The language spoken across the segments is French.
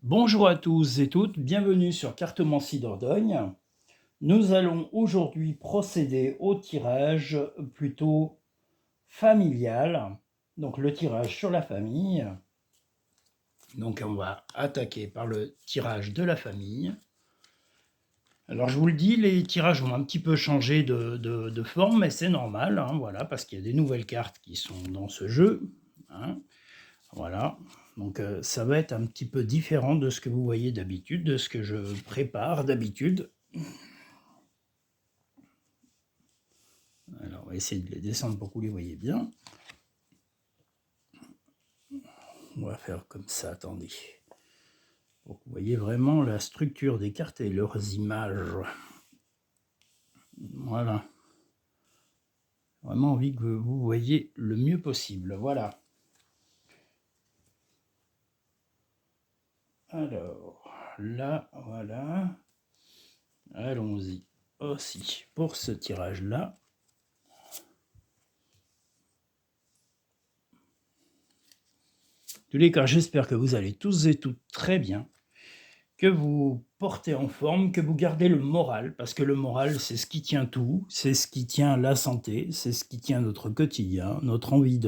Bonjour à tous et toutes, bienvenue sur Cartomancie Dordogne. Nous allons aujourd'hui procéder au tirage plutôt familial, donc le tirage sur la famille. Donc on va attaquer par le tirage de la famille. Alors je vous le dis, les tirages vont un petit peu changer de forme, mais c'est normal, hein, voilà, parce qu'il y a des nouvelles cartes qui sont dans ce jeu. Hein, voilà. Donc ça va être un petit peu différent de ce que vous voyez d'habitude, de ce que je prépare d'habitude. Alors on va essayer de les descendre pour que vous les voyez bien. On va faire comme ça, attendez. Pour que vous voyez vraiment la structure des cartes et leurs images. Voilà. Vraiment envie que vous voyez le mieux possible. Voilà. Alors, là, voilà. Allons-y aussi pour ce tirage-là. En tous les cas, j'espère que vous allez tous et toutes très bien, que vous portez en forme, que vous gardez le moral, parce que le moral, c'est ce qui tient tout, c'est ce qui tient la santé, c'est ce qui tient notre quotidien, notre envie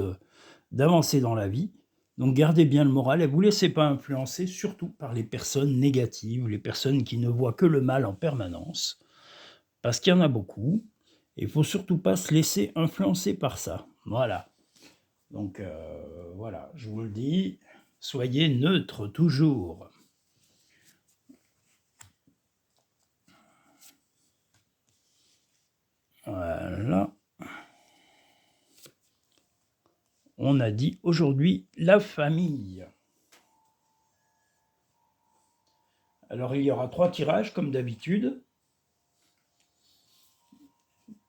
d'avancer dans la vie. Donc gardez bien le moral et vous ne laissez pas influencer, surtout par les personnes négatives, les personnes qui ne voient que le mal en permanence, parce qu'il y en a beaucoup, et il ne faut surtout pas se laisser influencer par ça. Voilà. Donc voilà, je vous le dis, soyez neutre toujours. Voilà. On a dit aujourd'hui la famille. Alors il y aura 3 tirages comme d'habitude.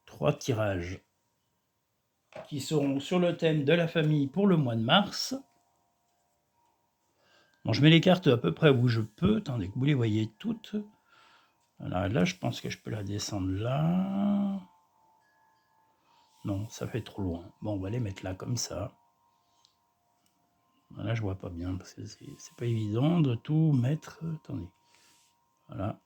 3 tirages qui seront sur le thème de la famille pour le mois de mars. Bon, je mets les cartes à peu près où je peux. Attendez que vous les voyez toutes. Alors là, je pense que je peux la descendre là. Non, ça fait trop loin. Bon, on va les mettre là comme ça. Là, je vois pas bien parce que c'est pas évident de tout mettre. Attendez. Voilà.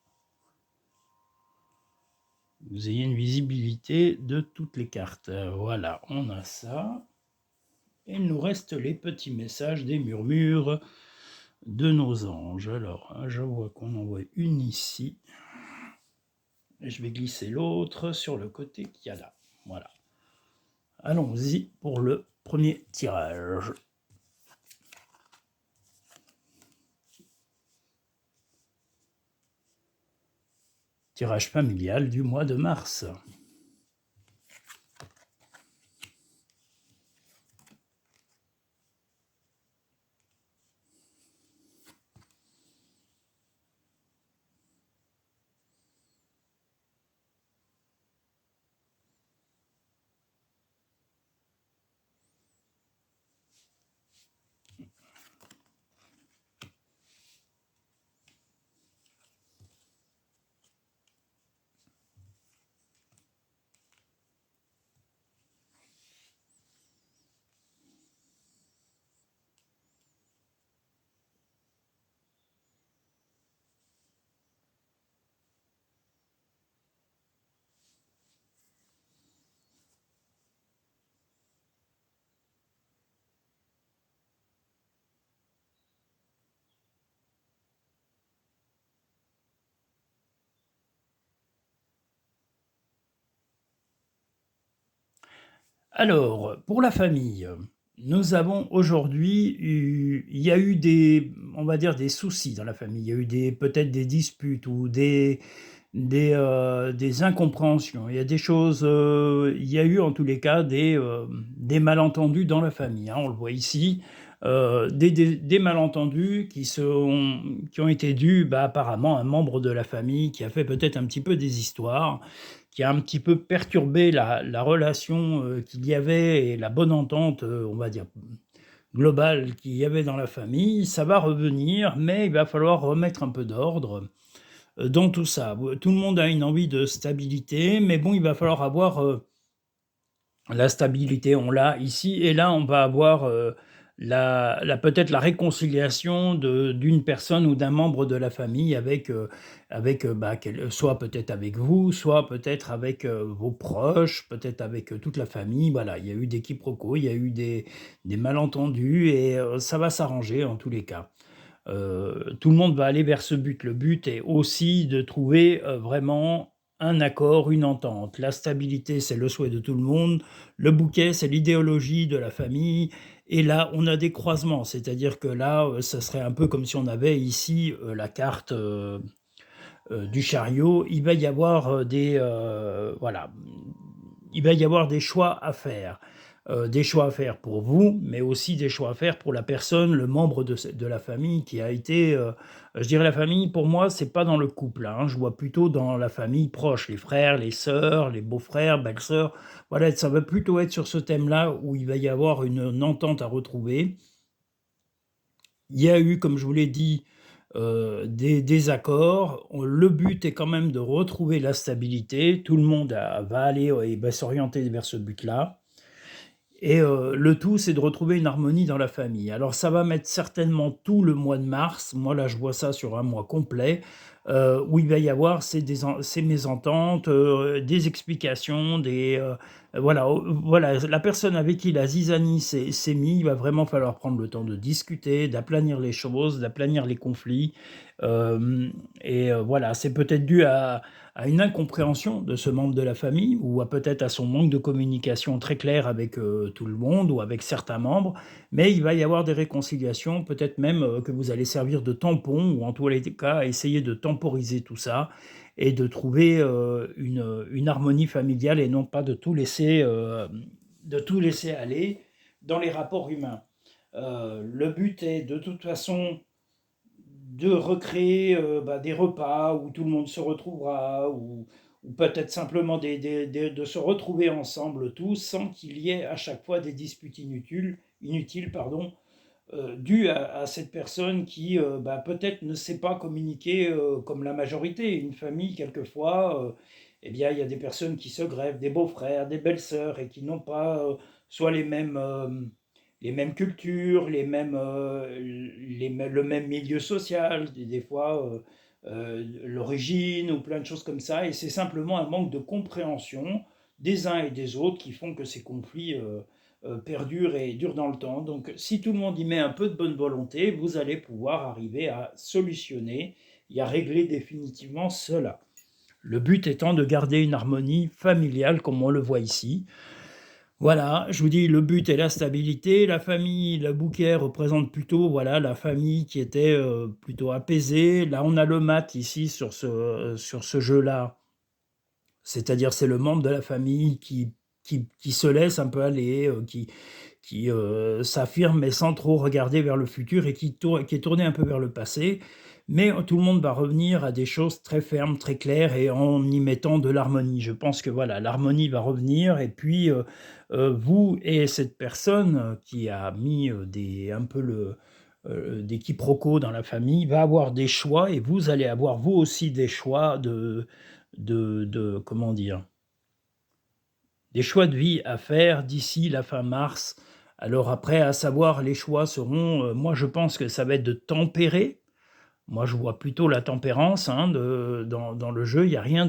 Vous ayez une visibilité de toutes les cartes. Voilà, on a ça. Et il nous reste les petits messages des murmures de nos anges. Alors, je vois qu'on en voit une ici. Et je vais glisser l'autre sur le côté qu'il y a là. Voilà. Allons-y pour le premier tirage. Tirage familial du mois de mars. Alors, pour la famille, nous avons aujourd'hui, il y a eu des, on va dire, des soucis dans la famille. Il y a eu peut-être des disputes ou des incompréhensions. Il y a des choses, il y a eu en tous les cas des malentendus dans la famille. Hein, on le voit ici, des malentendus qui ont été dus apparemment à un membre de la famille qui a fait peut-être un petit peu des histoires, qui a un petit peu perturbé la relation qu'il y avait et la bonne entente, on va dire, globale qu'il y avait dans la famille. Ça va revenir, mais il va falloir remettre un peu d'ordre dans tout ça. Tout le monde a une envie de stabilité, mais bon, il va falloir avoir la stabilité, on l'a ici, et là, on va avoir peut-être la réconciliation d'une personne ou d'un membre de la famille soit peut-être avec vous, soit peut-être avec vos proches, peut-être avec toute la famille. Voilà, il y a eu des quiproquos, il y a eu des malentendus et ça va s'arranger en tous les cas. Tout le monde va aller vers ce but. Le but est aussi de trouver vraiment un accord, une entente. La stabilité, c'est le souhait de tout le monde. Le bouquet, c'est l'idéologie de la famille. Et là, on a des croisements, c'est-à-dire que là, ça serait un peu comme si on avait ici la carte du chariot. Il va y avoir voilà, il va y avoir des choix à faire. Des choix à faire pour vous, mais aussi des choix à faire pour la personne, le membre de la famille qui a été, je dirais la famille, pour moi, c'est pas dans le couple, hein, je vois plutôt dans la famille proche, les frères, les sœurs, les beaux-frères, belles-sœurs. Voilà, ça va plutôt être sur ce thème-là où il va y avoir une entente à retrouver. Il y a eu, comme je vous l'ai dit, des désaccords. Le but est quand même de retrouver la stabilité. Tout le monde va aller et va s'orienter vers ce but-là. Et le tout, c'est de retrouver une harmonie dans la famille. Alors ça va mettre certainement tout le mois de mars, moi là je vois ça sur un mois complet, où il va y avoir ces mésententes, des explications, voilà, la personne avec qui la zizanie s'est mise, il va vraiment falloir prendre le temps de discuter, d'aplanir les choses, d'aplanir les conflits. Voilà, c'est peut-être dû à une incompréhension de ce membre de la famille ou peut-être à son manque de communication très claire avec tout le monde ou avec certains membres, mais il va y avoir des réconciliations, peut-être même que vous allez servir de tampon ou en tous les cas essayer de temporiser tout ça et de trouver une harmonie familiale et non pas de tout laisser aller dans les rapports humains. Le but est de toute façon de recréer des repas où tout le monde se retrouvera, ou peut-être simplement de se retrouver ensemble tous sans qu'il y ait à chaque fois des disputes inutiles dues à cette personne qui peut-être ne sait pas communiquer comme la majorité. Une famille, quelquefois, eh bien, il y a des personnes qui se greffent, des beaux-frères, des belles-sœurs, et qui n'ont pas soit les mêmes cultures, le même milieu social, des fois l'origine ou plein de choses comme ça. Et c'est simplement un manque de compréhension des uns et des autres qui font que ces conflits perdurent et durent dans le temps. Donc si tout le monde y met un peu de bonne volonté, vous allez pouvoir arriver à solutionner et à régler définitivement cela. Le but étant de garder une harmonie familiale comme on le voit ici. Voilà, je vous dis, le but est la stabilité. La famille, la bouquet représente plutôt voilà, la famille qui était plutôt apaisée. Là, on a le mat ici sur ce jeu-là. C'est-à-dire, c'est le membre de la famille qui se laisse un peu aller, qui s'affirme, mais sans trop regarder vers le futur et qui est tourné un peu vers le passé. Mais tout le monde va revenir à des choses très fermes, très claires et en y mettant de l'harmonie. Je pense que voilà, l'harmonie va revenir et puis vous et cette personne qui a mis des quiproquos dans la famille va avoir des choix et vous allez avoir vous aussi des choix comment dire, des choix de vie à faire d'ici la fin mars. Alors après, à savoir, les choix seront, moi je pense que ça va être de tempérer. Moi je vois plutôt la tempérance hein, dans le jeu, il n'y a rien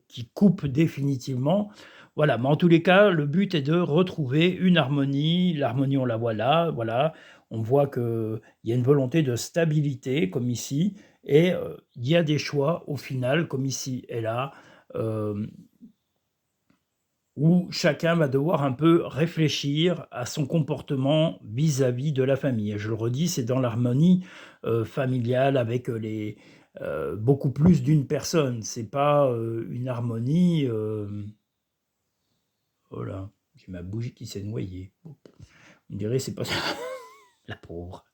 qui coupe définitivement. Voilà, mais en tous les cas, le but est de retrouver une harmonie. L'harmonie, on la voit là, voilà. On voit qu'il y a une volonté de stabilité, comme ici, et il y a des choix, au final, comme ici et là, euh, où chacun va devoir un peu réfléchir à son comportement vis-à-vis de la famille. Et je le redis, c'est dans l'harmonie familiale avec beaucoup plus d'une personne. C'est pas une harmonie. Oh là, j'ai ma bougie qui s'est noyée. On dirait c'est pas la pauvre.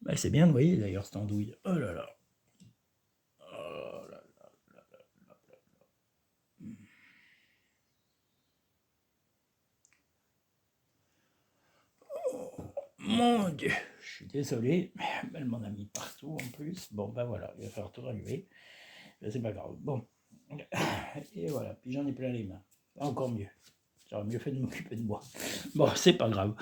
Elle s'est bien noyée d'ailleurs cette andouille. Oh là là. Oh là là. Mon Dieu, je suis désolé, elle m'en a mis partout en plus. Bon, ben voilà, il va falloir tout rallumer. Mais c'est pas grave. Bon, et voilà, puis j'en ai plein les mains. Encore mieux. J'aurais mieux fait de m'occuper de moi. Bon, c'est pas grave.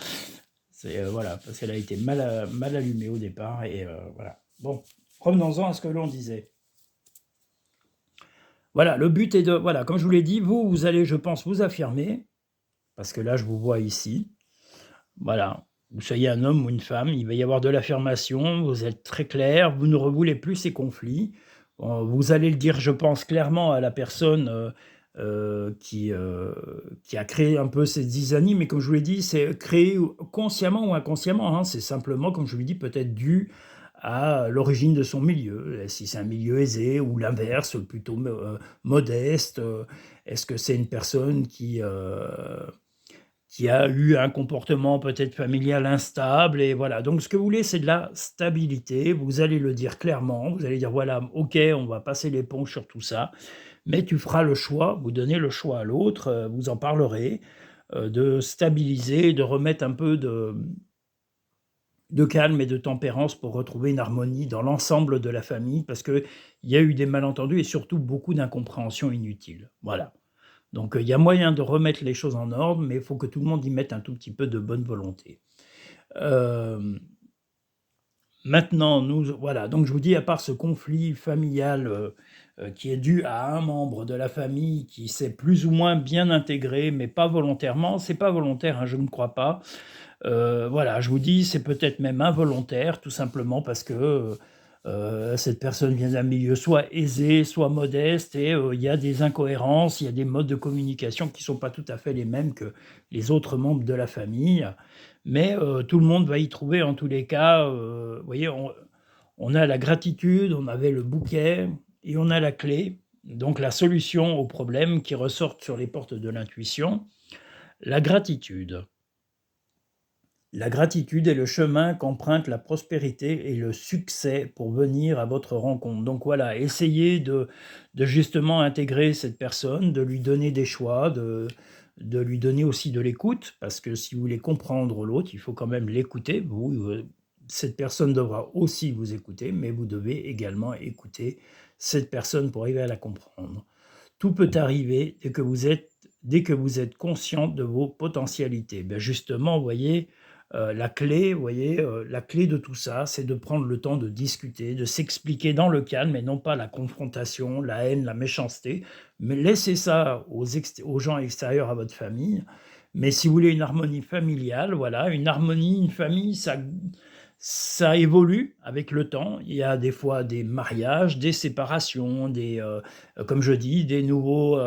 C'est voilà, parce qu'elle a été mal allumée au départ et voilà. Bon, revenons-en à ce que l'on disait. Voilà, le but est de voilà, comme je vous l'ai dit, vous allez, je pense, vous affirmer, parce que là, je vous vois ici. Voilà, vous soyez un homme ou une femme, il va y avoir de l'affirmation, vous êtes très clair, vous ne revoulez plus ces conflits. Vous allez le dire, je pense, clairement à la personne, qui a créé un peu cette zizanie, mais comme je vous l'ai dit, c'est créé consciemment ou inconsciemment, hein. C'est simplement, comme je vous l'ai dit, peut-être dû à l'origine de son milieu. Si c'est un milieu aisé ou l'inverse, plutôt modeste, est-ce que c'est une personne qui a eu un comportement peut-être familial instable et voilà. Donc ce que vous voulez, c'est de la stabilité. Vous allez le dire clairement, vous allez dire: «Voilà, OK, on va passer l'éponge sur tout ça, mais tu feras le choix», vous donnez le choix à l'autre, vous en parlerez, de stabiliser, de remettre un peu de calme et de tempérance pour retrouver une harmonie dans l'ensemble de la famille parce qu'il y a eu des malentendus et surtout beaucoup d'incompréhensions inutiles. Voilà. Donc, il y a moyen de remettre les choses en ordre, mais il faut que tout le monde y mette un tout petit peu de bonne volonté. Hem, Maintenant, nous voilà, donc je vous dis, à part ce conflit familial, qui est dû à un membre de la famille qui s'est plus ou moins bien intégré, mais pas volontairement. C'est pas volontaire, hein, je ne crois pas. Voilà, je vous dis, c'est peut-être même involontaire, tout simplement parce que, cette personne vient d'un milieu soit aisé, soit modeste et il y a des incohérences, il y a des modes de communication qui ne sont pas tout à fait les mêmes que les autres membres de la famille. Mais, tout le monde va y trouver en tous les cas, vous voyez, on a la gratitude, on avait le bouquet et on a la clé. Donc la solution aux problèmes qui ressortent sur les portes de l'intuition. La gratitude. La gratitude est le chemin qu'emprunte la prospérité et le succès pour venir à votre rencontre. Donc voilà, essayez de justement intégrer cette personne, de lui donner des choix, de lui donner aussi de l'écoute, parce que si vous voulez comprendre l'autre, il faut quand même l'écouter. Vous, cette personne devra aussi vous écouter, mais vous devez également écouter cette personne pour arriver à la comprendre. Tout peut arriver dès que vous êtes conscient de vos potentialités. Ben justement, vous voyez, la clé, vous voyez, la clé de tout ça, c'est de prendre le temps de discuter, de s'expliquer dans le calme et non pas la confrontation, la haine, la méchanceté. Mais laissez ça aux gens extérieurs à votre famille. Mais si vous voulez une harmonie familiale, voilà, une harmonie, une famille, ça évolue avec le temps. Il y a des fois des mariages, des séparations, comme je dis, des nouveaux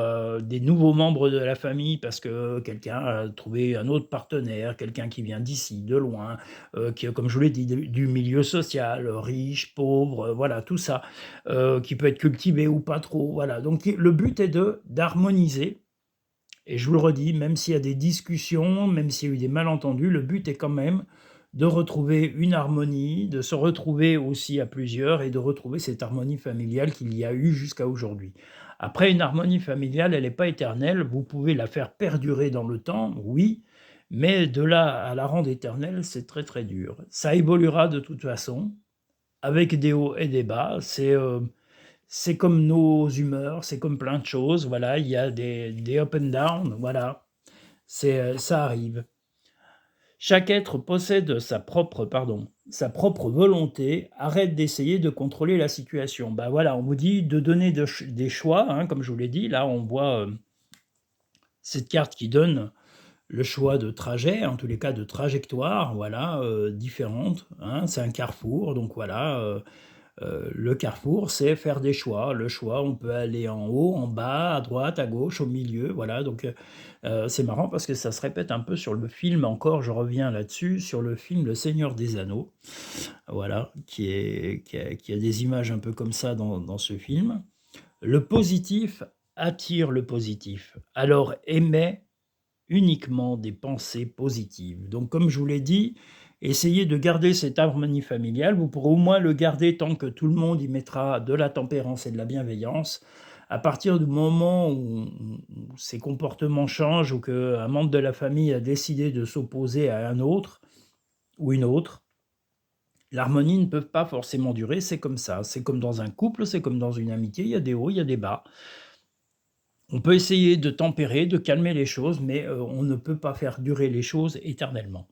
membres de la famille parce que quelqu'un a trouvé un autre partenaire, quelqu'un qui vient d'ici, de loin, qui, comme je vous l'ai dit, du milieu social, riche, pauvre, voilà, tout ça, qui peut être cultivé ou pas trop, voilà. Donc le but est d'harmoniser et je vous le redis, même s'il y a des discussions, même s'il y a eu des malentendus, le but est quand même de retrouver une harmonie, de se retrouver aussi à plusieurs et de retrouver cette harmonie familiale qu'il y a eu jusqu'à aujourd'hui. Après, une harmonie familiale, elle n'est pas éternelle. Vous pouvez la faire perdurer dans le temps, oui, mais de là à la rendre éternelle, c'est très très dur. Ça évoluera de toute façon, avec des hauts et des bas. C'est comme nos humeurs, c'est comme plein de choses, voilà, il y a des up and down, voilà, ça arrive. Chaque être possède sa propre volonté, arrête d'essayer de contrôler la situation. Bah, voilà, on vous dit de donner des choix, hein, comme je vous l'ai dit, là on voit, cette carte qui donne le choix de trajet, en tous les cas de trajectoire, voilà, différentes, hein. C'est un carrefour, donc voilà, le carrefour, c'est faire des choix. Le choix, on peut aller en haut, en bas, à droite, à gauche, au milieu, voilà. Donc, c'est marrant parce que ça se répète un peu sur le film encore, je reviens là-dessus, sur le film Le Seigneur des Anneaux, voilà, qui a des images un peu comme ça dans ce film. Le positif attire le positif. Alors aimez uniquement des pensées positives. Donc comme je vous l'ai dit, essayez de garder cette harmonie familiale. Vous pourrez au moins le garder tant que tout le monde y mettra de la tempérance et de la bienveillance. À partir du moment où ces comportements changent ou qu'un membre de la famille a décidé de s'opposer à un autre ou une autre, l'harmonie ne peut pas forcément durer, c'est comme ça. C'est comme dans un couple, c'est comme dans une amitié, il y a des hauts, il y a des bas. On peut essayer de tempérer, de calmer les choses, mais on ne peut pas faire durer les choses éternellement.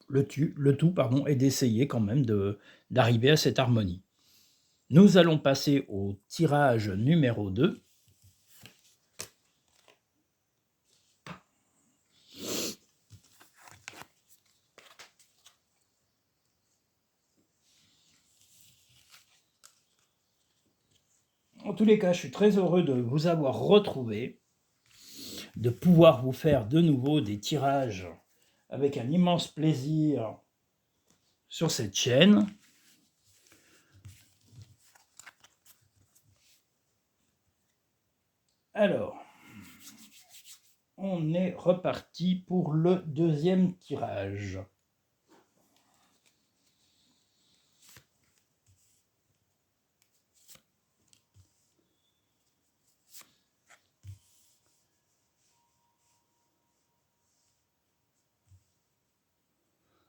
Le tout, pardon, est d'essayer quand même d'arriver à cette harmonie. Nous allons passer au tirage numéro 2. En tous les cas, je suis très heureux de vous avoir retrouvé, de pouvoir vous faire de nouveau des tirages avec un immense plaisir sur cette chaîne. Alors, on est reparti pour le deuxième tirage.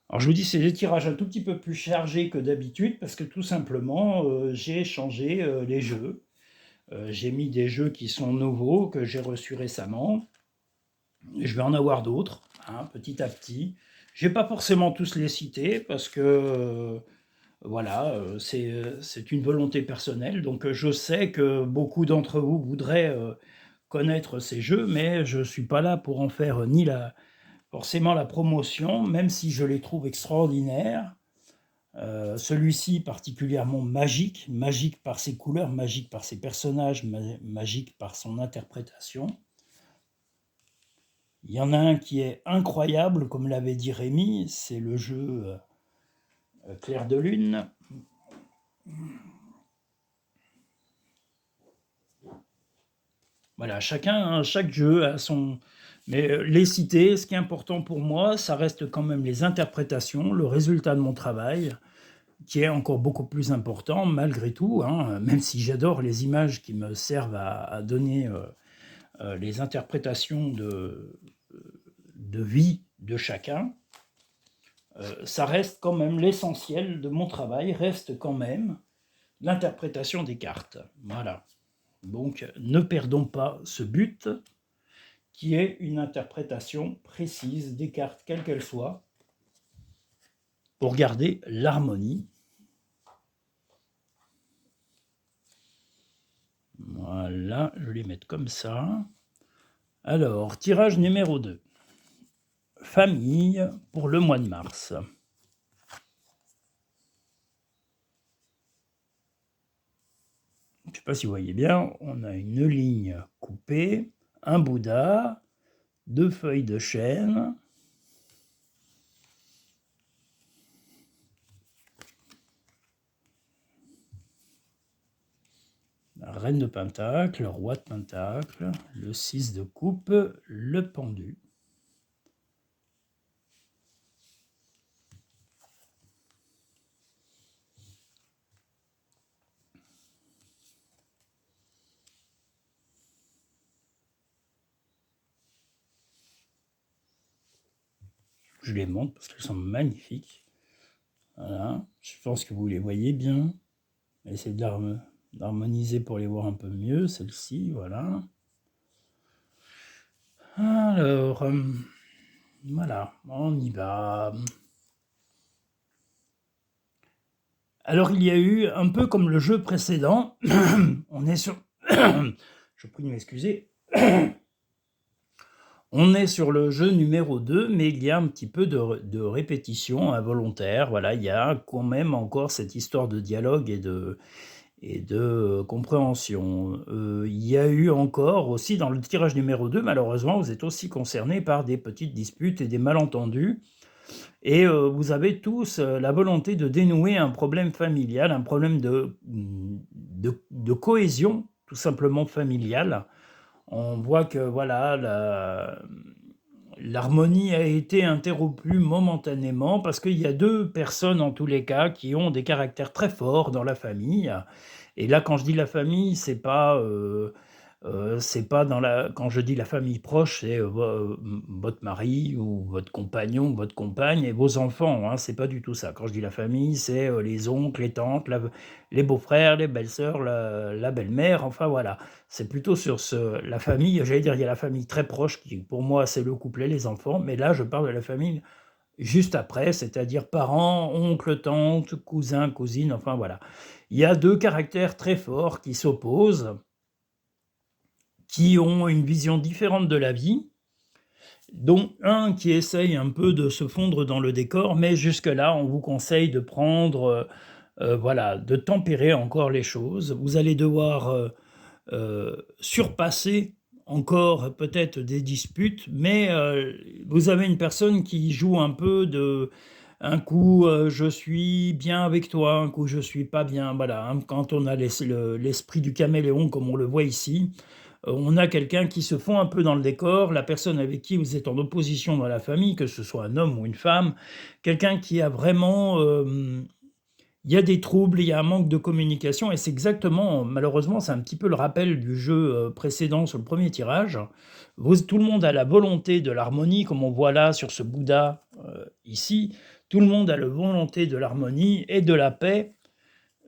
Alors je vous dis, c'est des tirages un tout petit peu plus chargés que d'habitude parce que tout simplement, j'ai changé les jeux. J'ai mis des jeux qui sont nouveaux, que j'ai reçus récemment. Et je vais en avoir d'autres, hein, petit à petit. Je ne vais pas forcément tous les citer parce que voilà, c'est une volonté personnelle. Donc je sais que beaucoup d'entre vous voudraient connaître ces jeux, mais je ne suis pas là pour en faire ni forcément la promotion, même si je les trouve extraordinaires. Celui-ci particulièrement magique, magique par ses couleurs, magique par ses personnages, magique par son interprétation. Il y en a un qui est incroyable, comme l'avait dit Rémi, c'est le jeu Clair de Lune. Voilà, chaque jeu a son... Mais les citer, ce qui est important pour moi, ça reste quand même les interprétations, le résultat de mon travail, qui est encore beaucoup plus important malgré tout, hein, même si j'adore les images qui me servent à donner les interprétations de vie de chacun. Ça reste quand même l'essentiel de mon travail, reste quand même l'interprétation des cartes. Voilà. Donc, ne perdons pas ce but, qui est une interprétation précise des cartes, quelles qu'elles soient, pour garder l'harmonie. Voilà, je vais les mettre comme ça. Alors, tirage numéro 2. Famille pour le mois de mars. Je ne sais pas si vous voyez bien, on a une ligne coupée, un Bouddha, 2 feuilles de chêne, la reine de pentacle, le roi de pentacle, le 6 de coupe, le pendu. Je les montre parce qu'elles sont magnifiques. Voilà, je pense que vous les voyez bien. Essayez d'harmoniser pour les voir un peu mieux, celle-ci, voilà. Alors, voilà, on y va. Alors, il y a eu, un peu comme le jeu précédent, on est sur... Je prie de m'excuser. On est sur le jeu numéro 2, mais il y a un petit peu de répétition involontaire. Voilà, il y a quand même encore cette histoire de dialogue et de compréhension. Il y a eu encore aussi dans le tirage numéro 2, malheureusement, vous êtes aussi concernés par des petites disputes et des malentendus. Et vous avez tous la volonté de dénouer un problème familial, un problème de cohésion, tout simplement familiale. On voit que voilà, l'harmonie a été interrompue momentanément parce qu'il y a 2 personnes en tous les cas qui ont des caractères très forts dans la famille. Et là, quand je dis la famille, c'est pas C'est pas dans la quand je dis la famille proche, c'est, votre mari ou votre compagnon, votre compagne et vos enfants, hein, c'est pas du tout ça. Quand je dis la famille, c'est, les oncles, les tantes, les beaux-frères, les belles-sœurs, la belle-mère, enfin voilà. C'est plutôt sur la famille, j'allais dire, il y a la famille très proche qui, pour moi, c'est le couple et les enfants, mais là, je parle de la famille juste après, c'est-à-dire parents, oncles, tantes, cousins, cousines, enfin voilà. Il y a 2 caractères très forts qui s'opposent, qui ont une vision différente de la vie, dont un qui essaye un peu de se fondre dans le décor, mais jusque-là, on vous conseille de prendre, voilà, de tempérer encore les choses. Vous allez devoir, surpasser encore peut-être des disputes, mais vous avez une personne qui joue un peu de un coup, je suis bien avec toi, un coup je suis pas bien, voilà, hein. Quand on a l'esprit du caméléon comme on le voit ici, on a quelqu'un qui se fond un peu dans le décor, la personne avec qui vous êtes en opposition dans la famille, que ce soit un homme ou une femme, quelqu'un qui a vraiment, il y a des troubles, il y a un manque de communication et c'est exactement malheureusement, c'est un petit peu le rappel du jeu, précédent sur le premier tirage. Tout le monde a la volonté de l'harmonie comme on voit là sur ce Bouddha, ici. Tout le monde a la volonté de l'harmonie et de la paix,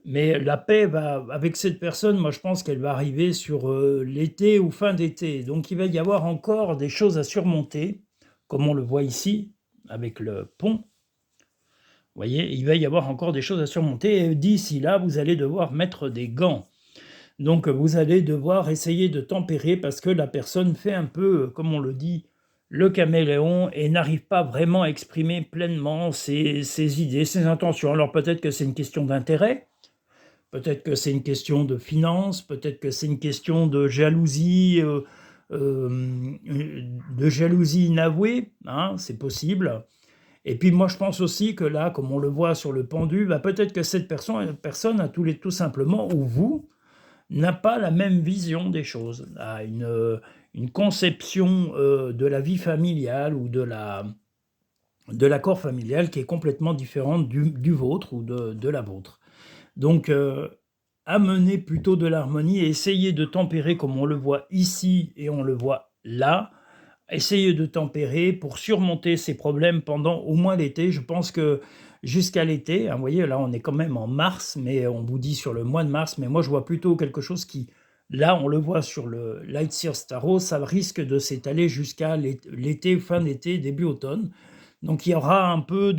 mais la paix va avec cette personne, moi je pense qu'elle va arriver sur, l'été ou fin d'été. Donc il va y avoir encore des choses à surmonter, comme on le voit ici avec le pont. Vous voyez, il va y avoir encore des choses à surmonter et d'ici là, vous allez devoir mettre des gants. Donc vous allez devoir essayer de tempérer parce que la personne fait un peu, comme on le dit, le caméléon et n'arrive pas vraiment à exprimer pleinement ses idées, ses intentions. Alors peut-être que c'est une question d'intérêt, peut-être que c'est une question de finances, peut-être que c'est une question de jalousie inavouée, hein, c'est possible. Et puis moi, je pense aussi que là, comme on le voit sur le pendu, bah, peut-être que cette personne a tout simplement, ou vous, n'a pas la même vision des choses, a une conception de la vie familiale ou de l'accord familial qui est complètement différente du vôtre ou de la vôtre. Donc, amener plutôt de l'harmonie et essayer de tempérer comme on le voit ici et on le voit là. Essayer de tempérer pour surmonter ces problèmes pendant au moins l'été. Je pense que jusqu'à l'été, hein, vous voyez, là on est quand même en mars, mais on vous dit sur le mois de mars, mais moi je vois plutôt quelque chose qui, là on le voit sur le Light Sears Tarot, ça risque de s'étaler jusqu'à l'été, fin d'été, début automne. Donc il y aura un peu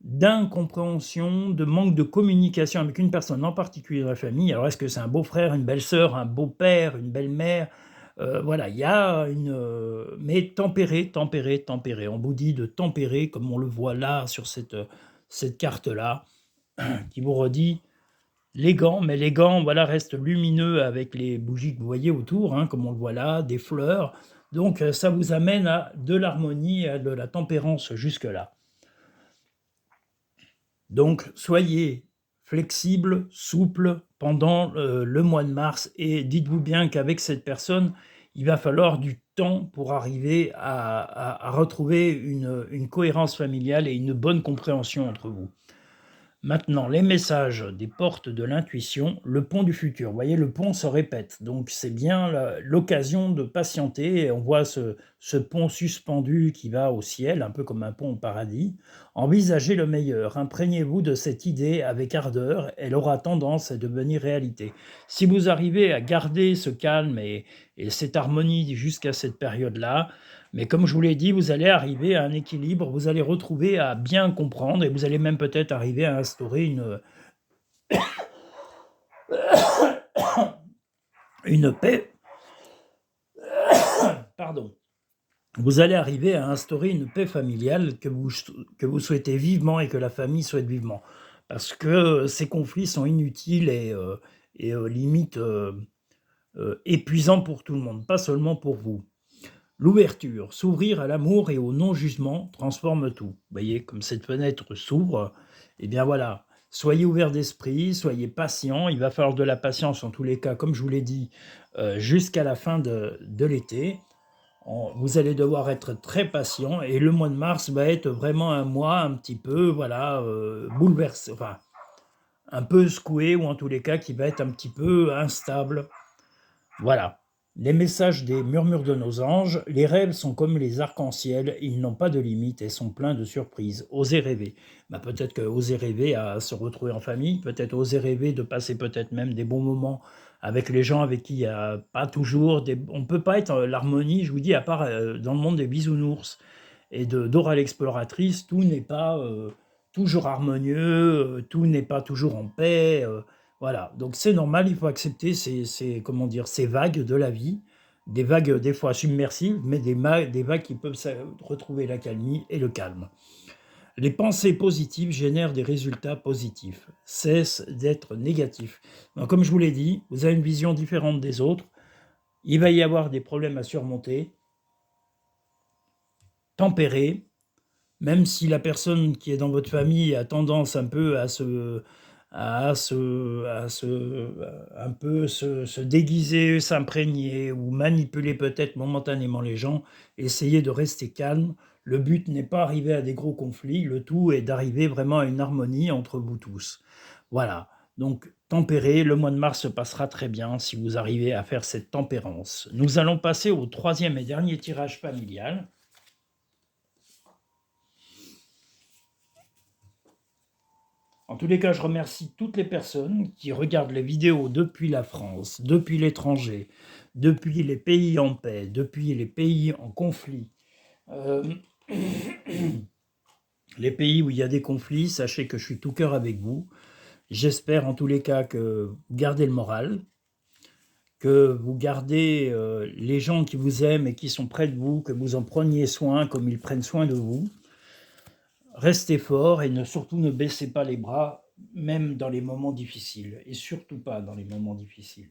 d'incompréhension, de manque de communication avec une personne en particulier dans la famille. Alors est-ce que c'est un beau-frère, une belle-sœur, un beau-père, une belle-mère? Voilà, il y a mais tempérer, tempérer, tempérer. On vous dit de tempérer comme on le voit là sur cette carte-là, qui vous redit les gants, mais les gants, voilà, restent lumineux avec les bougies que vous voyez autour, hein, comme on le voit là, des fleurs. Donc ça vous amène à de l'harmonie, à de la tempérance jusque-là. Donc, soyez flexible, souple pendant le mois de mars et dites-vous bien qu'avec cette personne, il va falloir du temps pour arriver à retrouver une cohérence familiale et une bonne compréhension entre vous. Maintenant, les messages des portes de l'intuition, le pont du futur. Vous voyez, le pont se répète, donc c'est bien l'occasion de patienter. Et on voit ce pont suspendu qui va au ciel, un peu comme un pont au paradis. Envisagez le meilleur, imprégnez-vous de cette idée avec ardeur, elle aura tendance à devenir réalité. Si vous arrivez à garder ce calme et cette harmonie jusqu'à cette période-là, mais comme je vous l'ai dit, vous allez arriver à un équilibre, vous allez retrouver à bien comprendre et vous allez même peut-être arriver à instaurer une paix. Pardon. Vous allez arriver à instaurer une paix familiale que vous souhaitez vivement et que la famille souhaite vivement. Parce que ces conflits sont inutiles et limite épuisants pour tout le monde, pas seulement pour vous. L'ouverture, s'ouvrir à l'amour et au non-jugement transforme tout. Vous voyez, comme cette fenêtre s'ouvre, eh bien voilà, soyez ouverts d'esprit, soyez patients, il va falloir de la patience en tous les cas, comme je vous l'ai dit, jusqu'à la fin de l'été. Vous allez devoir être très patient et le mois de mars va être vraiment un mois un petit peu, voilà, bouleversé, enfin, un peu secoué ou en tous les cas qui va être un petit peu instable. Voilà. Les messages des murmures de nos anges, les rêves sont comme les arcs-en-ciel, ils n'ont pas de limite et sont pleins de surprises. Osez rêver. Bah, peut-être que oser rêver à se retrouver en famille, peut-être oser rêver de passer peut-être même des bons moments avec les gens avec qui il n'y a pas toujours des... On ne peut pas être l'harmonie, je vous dis, à part dans le monde des bisounours et de Dora l'exploratrice, tout n'est pas toujours harmonieux, tout n'est pas toujours en paix. Voilà, donc c'est normal, il faut accepter comment dire, ces vagues de la vie, des vagues des fois submersives, mais des vagues qui peuvent retrouver la calmie et le calme. Les pensées positives génèrent des résultats positifs. Cesse d'être négatif. Donc, comme je vous l'ai dit, vous avez une vision différente des autres. Il va y avoir des problèmes à surmonter. Tempérer, même si la personne qui est dans votre famille a tendance un peu un peu se déguiser, s'imprégner ou manipuler peut-être momentanément les gens, essayez de rester calme. Le but n'est pas d'arriver à des gros conflits, le tout est d'arriver vraiment à une harmonie entre vous tous. Voilà, donc tempérer, le mois de mars se passera très bien si vous arrivez à faire cette tempérance. Nous allons passer au troisième et dernier tirage familial. En tous les cas, je remercie toutes les personnes qui regardent les vidéos depuis la France, depuis l'étranger, depuis les pays en paix, depuis les pays en conflit. Euh, les pays où il y a des conflits, sachez que je suis tout cœur avec vous. J'espère en tous les cas que vous gardez le moral, que vous gardez les gens qui vous aiment et qui sont près de vous, que vous en preniez soin comme ils prennent soin de vous. Restez fort et surtout ne baissez pas les bras, même dans les moments difficiles, et surtout pas dans les moments difficiles.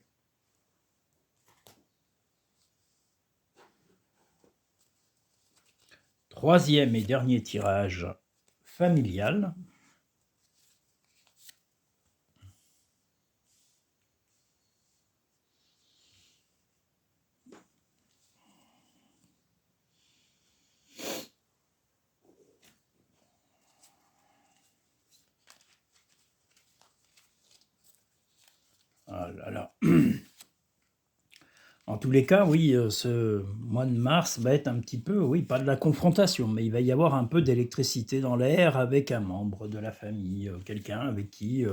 Troisième et dernier tirage familial. Ah là là. En tous les cas, oui, ce mois de mars va être un petit peu, oui, pas de la confrontation, mais il va y avoir un peu d'électricité dans l'air avec un membre de la famille, quelqu'un avec qui,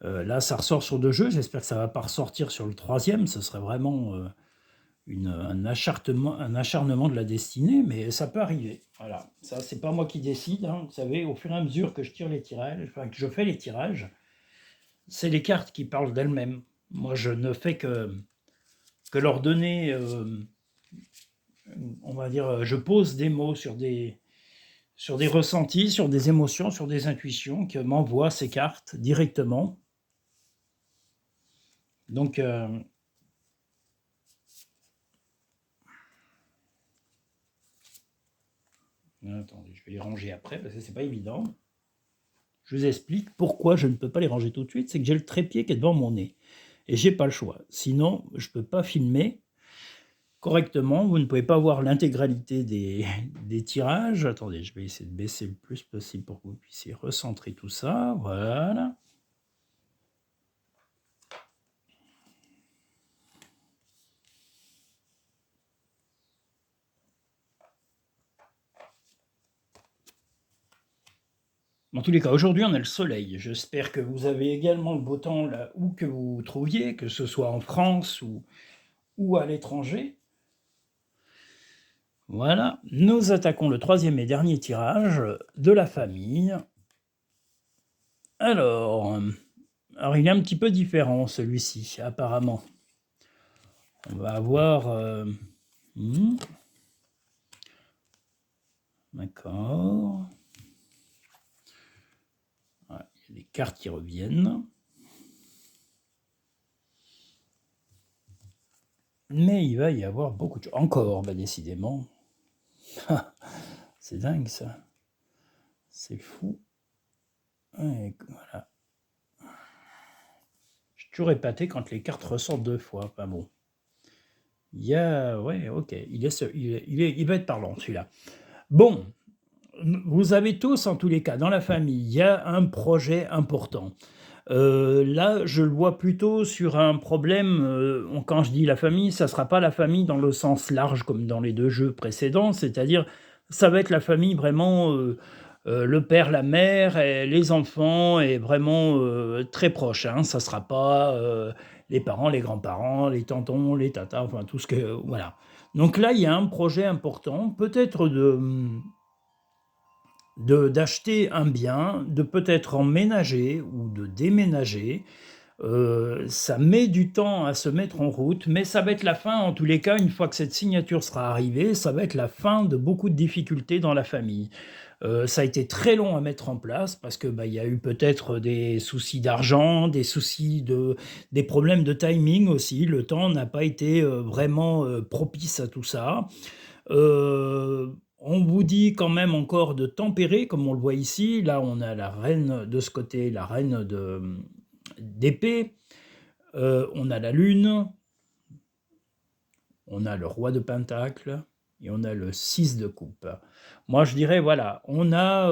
là, ça ressort sur 2 jeux. J'espère que ça ne va pas ressortir sur le troisième. Ce serait vraiment un acharnement de la destinée, mais ça peut arriver. Voilà, ça, c'est pas moi qui décide. Hein. Vous savez, au fur et à mesure que je tire les tirages, enfin, que je fais les tirages, c'est les cartes qui parlent d'elles-mêmes. Moi, je ne fais que leur donner, on va dire, je pose des mots sur des ressentis, sur des émotions, sur des intuitions que m'envoient ces cartes directement. Donc, attendez, je vais les ranger après parce que c'est pas évident. Je vous explique pourquoi je ne peux pas les ranger tout de suite. C'est que j'ai le trépied qui est devant mon nez et j'ai pas le choix. Sinon, je peux pas filmer correctement. Vous ne pouvez pas voir l'intégralité des tirages. Attendez, je vais essayer de baisser le plus possible pour que vous puissiez recentrer tout ça. Voilà. En tous les cas, aujourd'hui, on a le soleil. J'espère que vous avez également le beau temps là où que vous vous trouviez, que ce soit en France ou à l'étranger. Voilà, nous attaquons le troisième et dernier tirage de la famille. Alors, il est un petit peu différent celui-ci, apparemment. On va avoir... D'accord. Ouais, il y a des cartes qui reviennent. Mais il va y avoir beaucoup de choses. Encore, bah, décidément. C'est dingue ça. C'est fou. Ouais, voilà. Je suis toujours épaté quand les cartes ressortent 2 fois. Enfin bon. Il y a... Ouais, ok. Il va être parlant celui-là. Bon. Vous avez tous, en tous les cas, dans la famille, il y a un projet important. Là, je le vois plutôt sur un problème, quand je dis la famille, ça sera pas la famille dans le sens large comme dans les 2 jeux précédents, c'est-à-dire, ça va être la famille vraiment, le père, la mère et les enfants et vraiment, très proches, hein. Ça sera pas, les parents, les grands-parents, les tontons, les tatas, enfin tout ce que voilà. Donc là, il y a un projet important, peut-être d'acheter un bien, de peut-être emménager ou de déménager. Ça met du temps à se mettre en route, mais ça va être la fin, en tous les cas, une fois que cette signature sera arrivée, ça va être la fin de beaucoup de difficultés dans la famille. Ça a été très long à mettre en place parce que, bah, il y a eu peut-être des soucis d'argent, des problèmes de timing aussi. Le temps n'a pas été, vraiment, propice à tout ça. On vous dit quand même encore de tempérer, comme on le voit ici. Là, on a la reine de ce côté, la reine d'épée, on a la lune, on a le roi de pentacle et on a le 6 de coupe. Moi, je dirais, voilà, on a,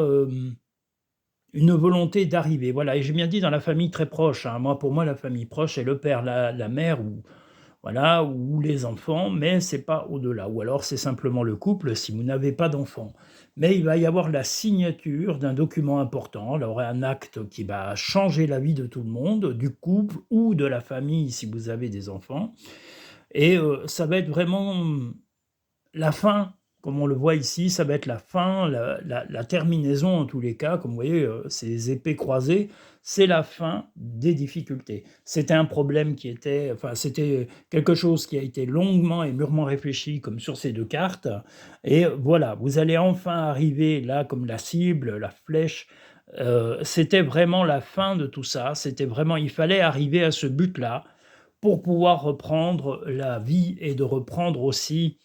une volonté d'arriver, voilà, et j'ai bien dit dans la famille très proche, hein. Moi, pour moi, la famille proche, c'est le père, la mère ou voilà, ou les enfants, mais c'est pas au-delà. Ou alors c'est simplement le couple si vous n'avez pas d'enfants. Mais il va y avoir la signature d'un document important, alors un acte qui va changer la vie de tout le monde, du couple ou de la famille si vous avez des enfants. Et ça va être vraiment la fin, comme on le voit ici, ça va être la fin, la terminaison en tous les cas, comme vous voyez, ces épées croisées, c'est la fin des difficultés. C'était un problème qui était enfin, c'était quelque chose qui a été longuement et mûrement réfléchi comme sur ces 2 cartes et voilà, vous allez enfin arriver là comme la cible, la flèche, c'était vraiment la fin de tout ça, c'était vraiment il fallait arriver à ce but-là pour pouvoir reprendre la vie et de reprendre aussi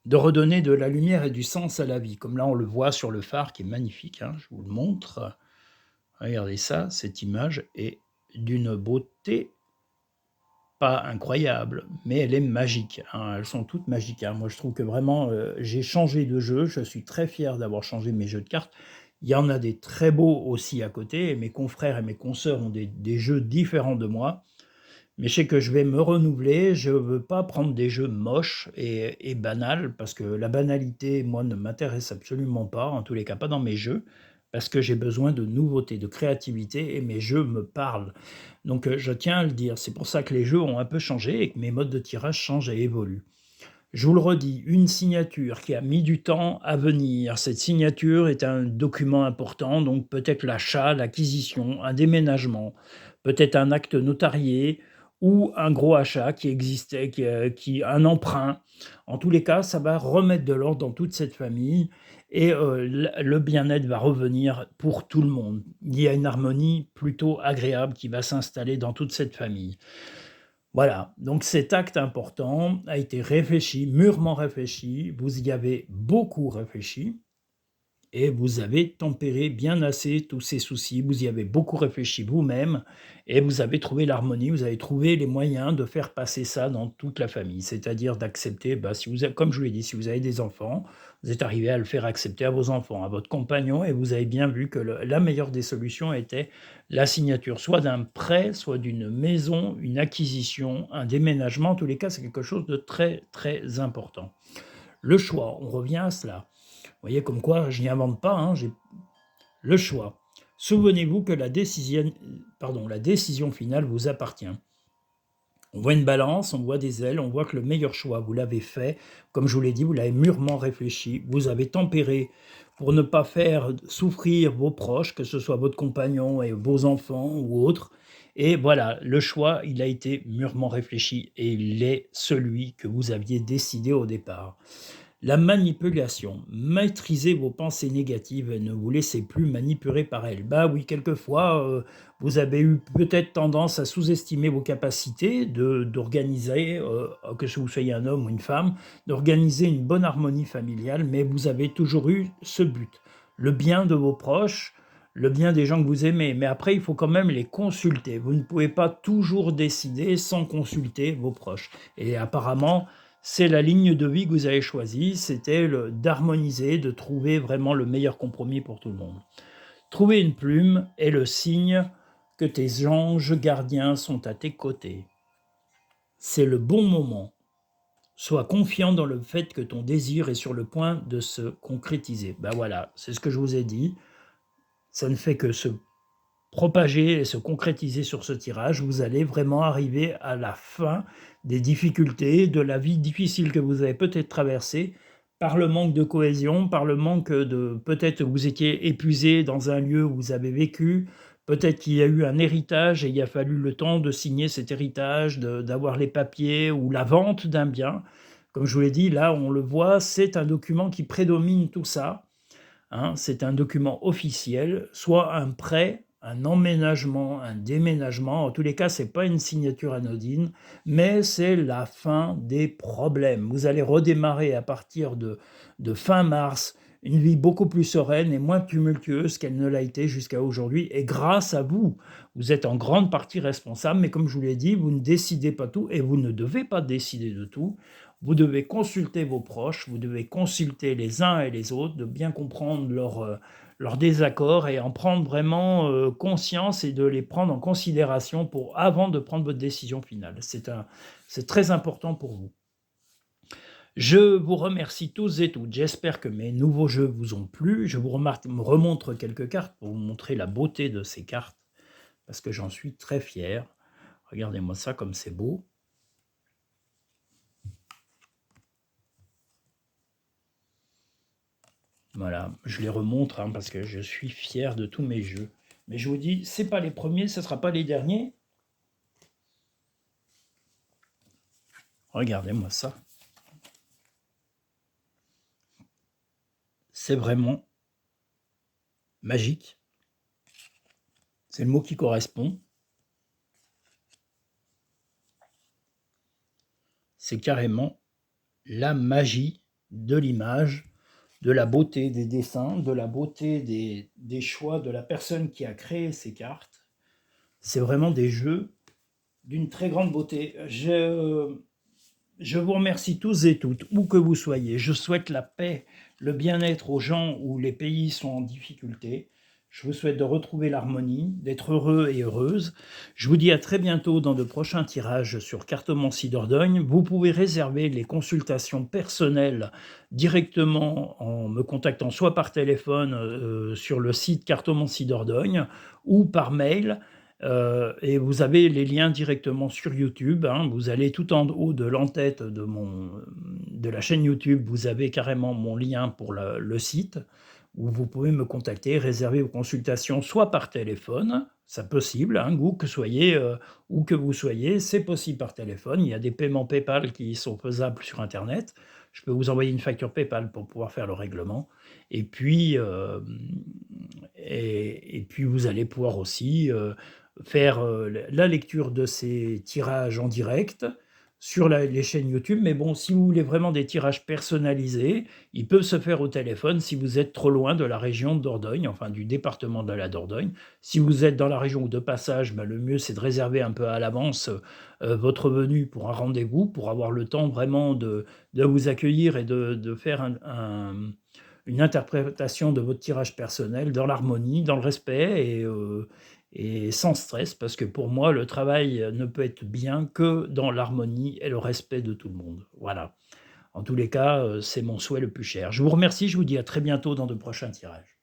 de redonner de la lumière et du sens à la vie, comme là on le voit sur le phare qui est magnifique, hein, je vous le montre. Regardez ça, cette image est d'une beauté pas incroyable, mais elle est magique, hein, elles sont toutes magiques, hein. Moi je trouve que vraiment, j'ai changé de jeu, je suis très fier d'avoir changé mes jeux de cartes. Il y en a des très beaux aussi à côté et mes confrères et mes consoeurs ont des jeux différents de moi. Mais je sais que je vais me renouveler, je veux pas prendre des jeux moches et banals parce que la banalité, moi, ne m'intéresse absolument pas, en tous les cas pas dans mes jeux, parce que j'ai besoin de nouveauté, de créativité et mes jeux me parlent. Donc, je tiens à le dire, c'est pour ça que les jeux ont un peu changé et que mes modes de tirage changent et évoluent. Je vous le redis, une signature qui a mis du temps à venir. Cette signature est un document important, donc peut-être l'achat, l'acquisition, un déménagement, peut-être un acte notarié ou un gros achat qui existait, un emprunt. En tous les cas, ça va remettre de l'ordre dans toute cette famille et le bien-être va revenir pour tout le monde. Il y a une harmonie plutôt agréable qui va s'installer dans toute cette famille. Voilà, donc cet acte important a été réfléchi, mûrement réfléchi, vous y avez beaucoup réfléchi et vous avez tempéré bien assez tous ces soucis, vous y avez beaucoup réfléchi vous-même et vous avez trouvé l'harmonie, vous avez trouvé les moyens de faire passer ça dans toute la famille. C'est-à-dire d'accepter, bah, si vous avez comme je vous l'ai dit, si vous avez des enfants, vous êtes arrivé à le faire accepter à vos enfants, à votre compagnon et vous avez bien vu que le la meilleure des solutions était la signature, soit d'un prêt, soit d'une maison, une acquisition, un déménagement. En tous les cas, c'est quelque chose de très, très important. Le choix, on revient à cela. Vous voyez comme quoi je n'y invente pas, hein, j'ai le choix. Souvenez-vous que la décision finale vous appartient. On voit une balance, on voit des ailes, on voit que le meilleur choix, vous l'avez fait. Comme je vous l'ai dit, vous l'avez mûrement réfléchi, vous avez tempéré pour ne pas faire souffrir vos proches, que ce soit votre compagnon et vos enfants ou autres. Et voilà, le choix, il a été mûrement réfléchi et il est celui que vous aviez décidé au départ. La manipulation. Maîtrisez vos pensées négatives et ne vous laissez plus manipuler par elles. Bah oui, quelquefois, vous avez eu peut-être tendance à sous-estimer vos capacités d'organiser, que vous soyez un homme ou une femme, d'organiser une bonne harmonie familiale, mais vous avez toujours eu ce but, le bien de vos proches, le bien des gens que vous aimez. Mais après, il faut quand même les consulter. Vous ne pouvez pas toujours décider sans consulter vos proches. Et apparemment, c'est la ligne de vie que vous avez choisie, c'était d'harmoniser, de trouver vraiment le meilleur compromis pour tout le monde. Trouver une plume est le signe que tes anges gardiens sont à tes côtés. C'est le bon moment. Sois confiant dans le fait que ton désir est sur le point de se concrétiser. Ben voilà, c'est ce que je vous ai dit. Ça ne fait que se propager et se concrétiser sur ce tirage. Vous allez vraiment arriver à la fin des difficultés, de la vie difficile que vous avez peut-être traversée, par le manque de cohésion, par le manque de... Peut-être vous étiez épuisé dans un lieu où vous avez vécu, peut-être qu'il y a eu un héritage et il a fallu le temps de signer cet héritage, d'avoir les papiers ou la vente d'un bien. Comme je vous l'ai dit, là, on le voit, c'est un document qui prédomine tout ça. Hein, c'est un document officiel, soit un prêt, un emménagement, un déménagement. En tous les cas, ce n'est pas une signature anodine, mais c'est la fin des problèmes. Vous allez redémarrer à partir de fin mars une vie beaucoup plus sereine et moins tumultueuse qu'elle ne l'a été jusqu'à aujourd'hui. Et grâce à vous, vous êtes en grande partie responsable, mais comme je vous l'ai dit, vous ne décidez pas tout et vous ne devez pas décider de tout. Vous devez consulter vos proches, vous devez consulter les uns et les autres, de bien comprendre leurs désaccords et en prendre vraiment conscience et de les prendre en considération avant de prendre votre décision finale. C'est très important pour vous. Je vous remercie tous et toutes. J'espère que mes nouveaux jeux vous ont plu. Je vous remontre quelques cartes pour vous montrer la beauté de ces cartes, parce que j'en suis très fier. Regardez-moi ça comme c'est beau. Voilà, je les remontre parce que je suis fier de tous mes jeux. Mais je vous dis, c'est pas les premiers, ce ne sera pas les derniers. Regardez-moi ça. C'est vraiment magique. C'est le mot qui correspond. C'est carrément la magie de l'image, de la beauté des dessins, de la beauté des choix de la personne qui a créé ces cartes. C'est vraiment des jeux d'une très grande beauté. Je vous remercie tous et toutes, où que vous soyez. Je souhaite la paix, le bien-être aux gens où les pays sont en difficulté. Je vous souhaite de retrouver l'harmonie, d'être heureux et heureuse. Je vous dis à très bientôt dans de prochains tirages sur Cartomancie Dordogne. Vous pouvez réserver les consultations personnelles directement en me contactant soit par téléphone sur le site Cartomancie Dordogne ou par mail. Et vous avez les liens directement sur YouTube. Vous allez tout en haut de l'en-tête de la chaîne YouTube, vous avez carrément mon lien pour le site où vous pouvez me contacter, réserver vos consultations soit par téléphone, c'est possible, où que vous soyez, c'est possible par téléphone. Il y a des paiements PayPal qui sont faisables sur Internet. Je peux vous envoyer une facture PayPal pour pouvoir faire le règlement. Et puis vous allez pouvoir aussi faire la lecture de ces tirages en direct sur les chaînes YouTube. Mais bon, si vous voulez vraiment des tirages personnalisés, ils peuvent se faire au téléphone si vous êtes trop loin de la région de Dordogne, enfin du département de la Dordogne. Si vous êtes dans la région ou de passage, le mieux c'est de réserver un peu à l'avance votre venue pour un rendez-vous, pour avoir le temps vraiment de vous accueillir et de faire une interprétation de votre tirage personnel dans l'harmonie, dans le respect et sans stress, parce que pour moi, le travail ne peut être bien que dans l'harmonie et le respect de tout le monde. Voilà. En tous les cas, c'est mon souhait le plus cher. Je vous remercie, je vous dis à très bientôt dans de prochains tirages.